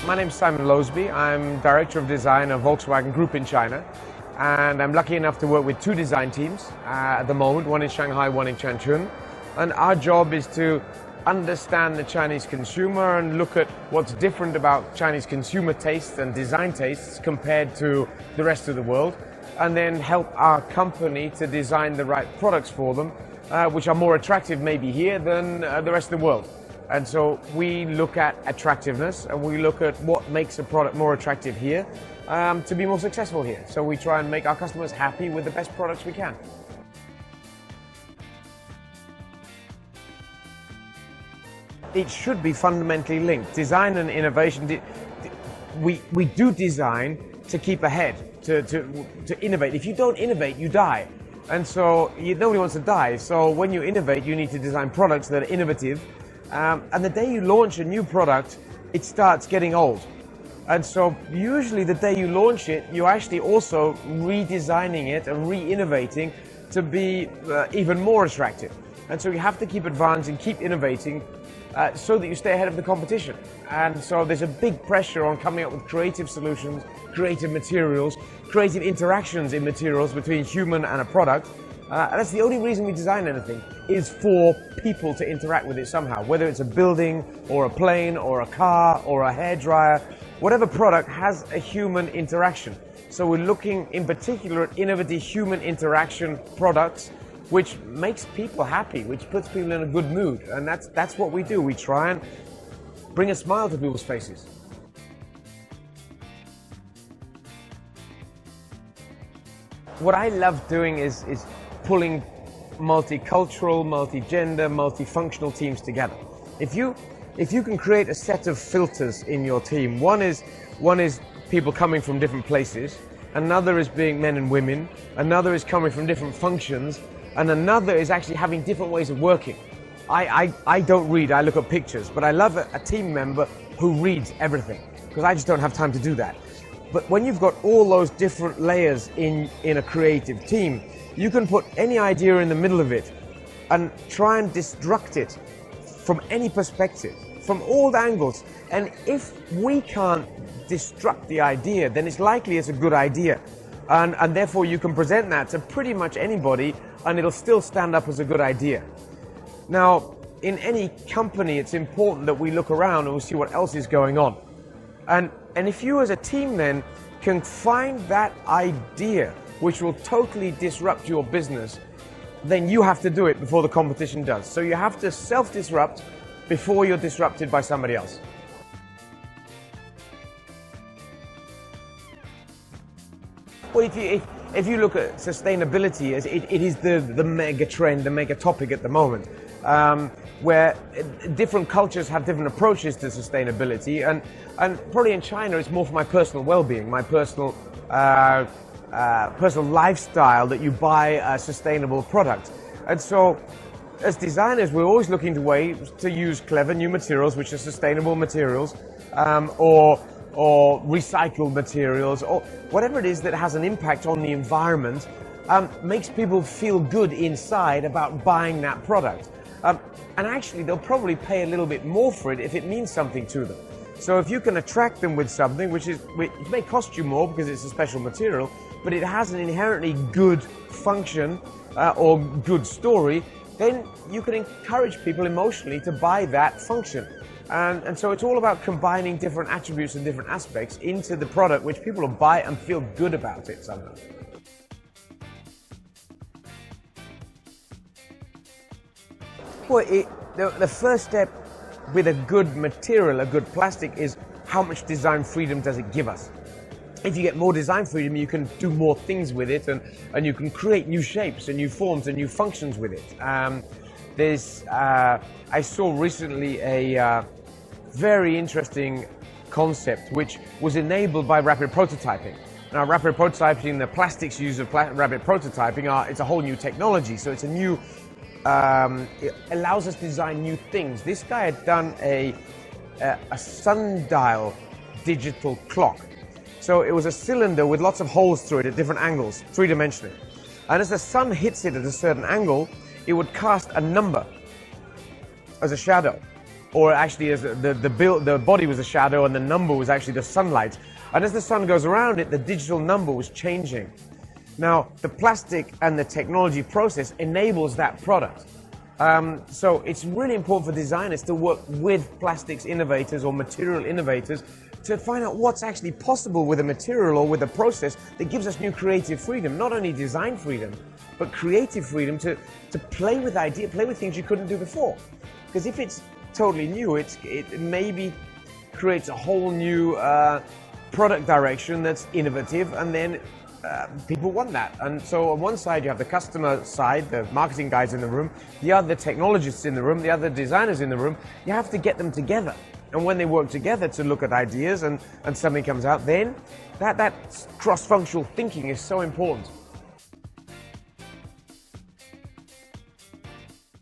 My name is Simon Loasby. I'm Director of Design of Volkswagen Group in China. And I'm lucky enough to work with two design teams at the moment, one in Shanghai, one in Changchun. And our job is to understand the Chinese consumer and look at what's different about Chinese consumer tastes and design tastes compared to the rest of the world, and then help our company to design the right products for them, which are more attractive maybe here than the rest of the world. And so we look at attractiveness and we look at what makes a product more attractive here to be more successful here. So we try and make our customers happy with the best products we can. It should be fundamentally linked. Design and innovation, we do design to keep ahead, to innovate. If you don't innovate, you die. And so nobody wants to die. So when you innovate, you need to design products that are innovative. And the day you launch a new product, it starts getting old. And so usually the day you launch it, you're actually also redesigning it and re-innovating to be even more attractive. And so you have to keep advancing, keep innovating, so that you stay ahead of the competition. And so there's a big pressure on coming up with creative solutions, creative materials, creative interactions in materials between human and a product. And that's the only reason we design anything, is for people to interact with it somehow, whether it's a building or a plane or a car or a hairdryer. Whatever product has a human interaction. So we're looking in particular at innovative human interaction products, which makes people happy, which puts people in a good mood. And that's what we do. We try and bring a smile to people's faces. What I love doing is pulling multicultural, multi-gender, multifunctional teams together. If you can create a set of filters in your team, one is people coming from different places, another is being men and women, another is coming from different functions, and another is actually having different ways of working. I don't read, I look at pictures, but I love a team member who reads everything, because I just don't have time to do that. But when you've got all those different layers in a creative team, you can put any idea in the middle of it and try and destruct it from any perspective, from all angles. And if we can't destruct the idea, then it's likely it's a good idea. And therefore you can present that to pretty much anybody and it'll still stand up as a good idea. Now, in any company, it's important that we look around and we see what else is going on. And if you as a team then can find that idea which will totally disrupt your business, then you have to do it before the competition does. So you have to self-disrupt before you're disrupted by somebody else. Well, if you look at sustainability, it is the mega trend, the mega topic at the moment, where different cultures have different approaches to sustainability, and probably in China it's more for my personal well-being, my personal lifestyle, that you buy a sustainable product. And so as designers, we're always looking to ways to use clever new materials, which are sustainable materials, or recycled materials, or whatever it is that has an impact on the environment, makes people feel good inside about buying that product. And actually, they'll probably pay a little bit more for it if it means something to them. So if you can attract them with something, which may cost you more because it's a special material, but it has an inherently good function or good story, then you can encourage people emotionally to buy that function. And so it's all about combining different attributes and different aspects into the product, which people will buy and feel good about it somehow. Well, the first step with a good material, a good plastic, is how much design freedom does it give us? If you get more design freedom, you can do more things with it, and you can create new shapes and new forms and new functions with it. I saw recently a very interesting concept which was enabled by rapid prototyping. Now, rapid prototyping, the plastics used of rapid prototyping, it's a whole new technology, so it's a new, it allows us to design new things. This guy had done a sundial digital clock. So it was a cylinder with lots of holes through it at different angles, three-dimensionally. And as the sun hits it at a certain angle, it would cast a number as a shadow. or actually as the body was a shadow and the number was actually the sunlight. And as the sun goes around it, the digital number was changing. Now, the plastic and the technology process enables that product. So it's really important for designers to work with plastics innovators or material innovators to find out what's actually possible with a material or with a process that gives us new creative freedom, not only design freedom, but creative freedom to play with ideas, play with things you couldn't do before. Because if it's totally new, it maybe creates a whole new product direction that's innovative, and then people want that. And so on one side you have the customer side, the marketing guys in the room, the other technologists in the room, the other designers in the room. You have to get them together. And when they work together to look at ideas and something comes out, then that cross-functional thinking is so important.